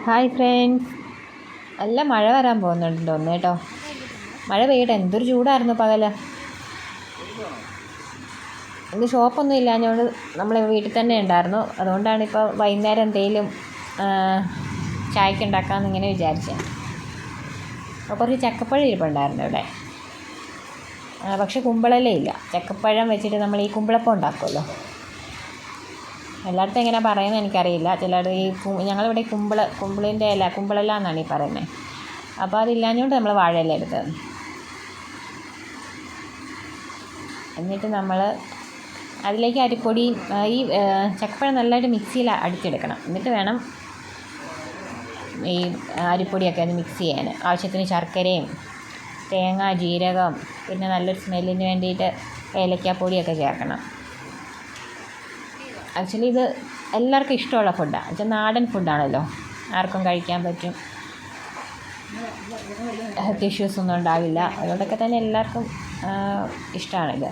Hi friends, നല്ല മഴ വരാൻ പോകുന്നുണ്ട് തോന്നുന്നു കേട്ടോ. മഴ പെയ്യട്ടെ. എന്തൊരു ചൂടായിരുന്നു പകല്. ഇന്ന് ഷോപ്പൊന്നും ഇല്ലാഞ്ഞുകൊണ്ട് നമ്മൾ വീട്ടിൽ തന്നെ ഉണ്ടായിരുന്നു. അതുകൊണ്ടാണ് ഇപ്പോൾ വൈകുന്നേരം എന്തെങ്കിലും ചായക്ക് ഉണ്ടാക്കാമെന്ന് ഇങ്ങനെ വിചാരിച്ചത്. അപ്പോൾ കുറച്ച് ചക്കപ്പഴം ഇരിപ്പുണ്ടായിരുന്നു ഇവിടെ. പക്ഷെ കുമ്പളലേ ഇല്ല. ചക്കപ്പഴം വെച്ചിട്ട് നമ്മൾ ഈ കുമ്പളപ്പം ഉണ്ടാക്കുമല്ലോ, എല്ലായിടത്തും എങ്ങനെ പറയുന്നത് എനിക്കറിയില്ല. ചിലർ ഈ ഞങ്ങളിവിടെ കുമ്പിളിൻ്റെ ഇല, കുമ്പളല എന്നാണ് ഈ പറയുന്നത്. അപ്പോൾ അതില്ലാഞ്ഞുകൊണ്ട് നമ്മൾ വാഴയില എടുത്തത്. എന്നിട്ട് നമ്മൾ അതിലേക്ക് അരിപ്പൊടി, ഈ ചക്കപ്പഴം നല്ലതായിട്ട് മിക്സിയിൽ അടിച്ചെടുക്കണം. എന്നിട്ട് വേണം ഈ അരിപ്പൊടിയൊക്കെ ഒന്ന് മിക്സ് ചെയ്യാൻ. ആവശ്യത്തിന് ശർക്കരയും തേങ്ങ, ജീരകം, പിന്നെ നല്ലൊരു സ്മെല്ലിന് വേണ്ടിയിട്ട് ഏലക്കാപ്പൊടിയൊക്കെ ചേർക്കണം. ആക്ച്വലി ഇത് എല്ലാവർക്കും ഇഷ്ടമുള്ള ഫുഡാണ്. എന്നുവെച്ചാൽ നാടൻ ഫുഡാണല്ലോ, ആർക്കും കഴിക്കാൻ പറ്റും, ഹെൽത്ത് ഇഷ്യൂസ് ഒന്നും ഉണ്ടാവില്ല. അതുകൊണ്ടൊക്കെ തന്നെ എല്ലാവർക്കും ഇഷ്ടമാണിത്.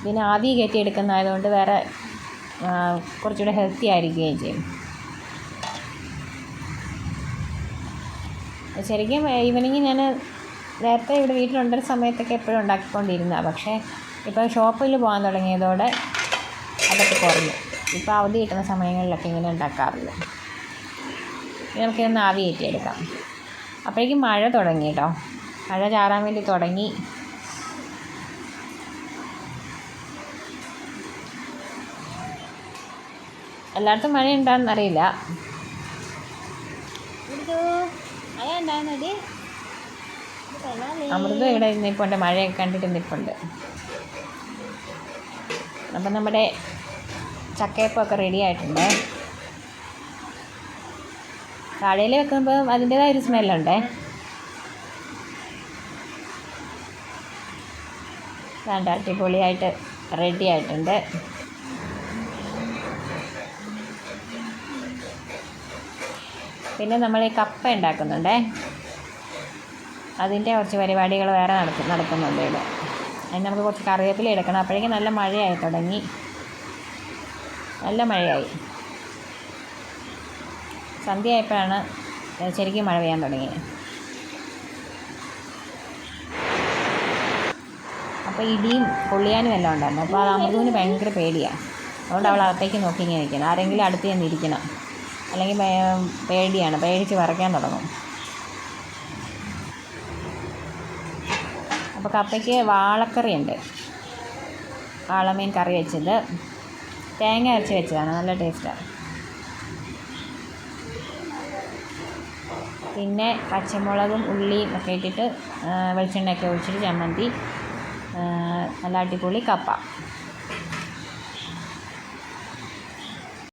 പിന്നെ ആവി കയറ്റി എടുക്കുന്നതായതുകൊണ്ട് വേറെ കുറച്ചുകൂടെ ഹെൽത്തി ആയിരിക്കുകയും ചെയ്യും. ശരിക്കും ഈവനിങ് ഞാൻ നേരത്തെ ഇവിടെ വീട്ടിലുണ്ടൊരു സമയത്തൊക്കെ എപ്പോഴും ഉണ്ടാക്കിക്കൊണ്ടിരുന്നതാണ്. പക്ഷേ ഇപ്പോൾ ഷോപ്പിൽ പോകാൻ തുടങ്ങിയതോടെ അതൊക്കെ കുറഞ്ഞു. ഇപ്പോൾ അവധി കിട്ടുന്ന സമയങ്ങളിലൊക്കെ ഇങ്ങനെ ഉണ്ടാക്കാറില്ല. നമുക്കിതൊന്ന് ആവി കയറ്റിയെടുക്കാം. അപ്പോഴേക്കും മഴ തുടങ്ങി കേട്ടോ. മഴ ചാറാൻ വേണ്ടി തുടങ്ങി. എല്ലായിടത്തും മഴ ഉണ്ടാകുന്നറിയില്ല. അമൃത ഇവിടെ നിൽപ്പുണ്ട്, മഴയൊക്കെ കണ്ടിട്ട് നിൽപ്പുണ്ട്. അപ്പം നമ്മുടെ ചക്കയപ്പമൊക്കെ റെഡി ആയിട്ടുണ്ട്. താഴയിൽ വെക്കുമ്പോൾ അതിൻ്റേതായ ഒരു സ്മെല്ലുണ്ടേ. വേണ്ട, അടിപൊളിയായിട്ട് റെഡി ആയിട്ടുണ്ട്. പിന്നെ നമ്മൾ ഈ കപ്പ ഉണ്ടാക്കുന്നുണ്ടേ. അതിൻ്റെ കുറച്ച് പരിപാടികൾ വേറെ നടക്കുന്നുണ്ട് ഇവിടെ. അതിന് നമുക്ക് കുറച്ച് കറിവേപ്പില എടുക്കണം. അപ്പോഴേക്കും നല്ല മഴയായി തുടങ്ങി. നല്ല മഴയായി. സന്ധ്യയായപ്പോഴാണ് ശരിക്കും മഴ പെയ്യാൻ തുടങ്ങിയത്. അപ്പോൾ ഇടിയും കൊള്ളിയാനും എല്ലാം ഉണ്ടായിരുന്നു. അപ്പോൾ അത് അമൃതുവിന് ഭയങ്കര പേടിയാണ്. അതുകൊണ്ട് അവൾ അകത്തേക്ക് നോക്കി ഇങ്ങനെ ഇരിക്കണം. ആരെങ്കിലും അടുത്ത് ചെന്നിരിക്കണം, അല്ലെങ്കിൽ പേടിയാണ്, പേടിച്ച് വിറയ്ക്കാൻ തുടങ്ങും. അപ്പോൾ കപ്പയ്ക്ക് വാളക്കറി ഉണ്ട്. വാളമീൻ കറി വെച്ചത്, തേങ്ങ അരച്ച് വെച്ചതാണ്, നല്ല ടേസ്റ്റാണ്. പിന്നെ പച്ചമുളകും ഉള്ളിയും ഒക്കെ ഇട്ടിട്ട് വെളിച്ചെണ്ണയൊക്കെ ഒഴിച്ചിട്ട് ചമ്മന്തി, നല്ല അടിപൊളി കപ്പ.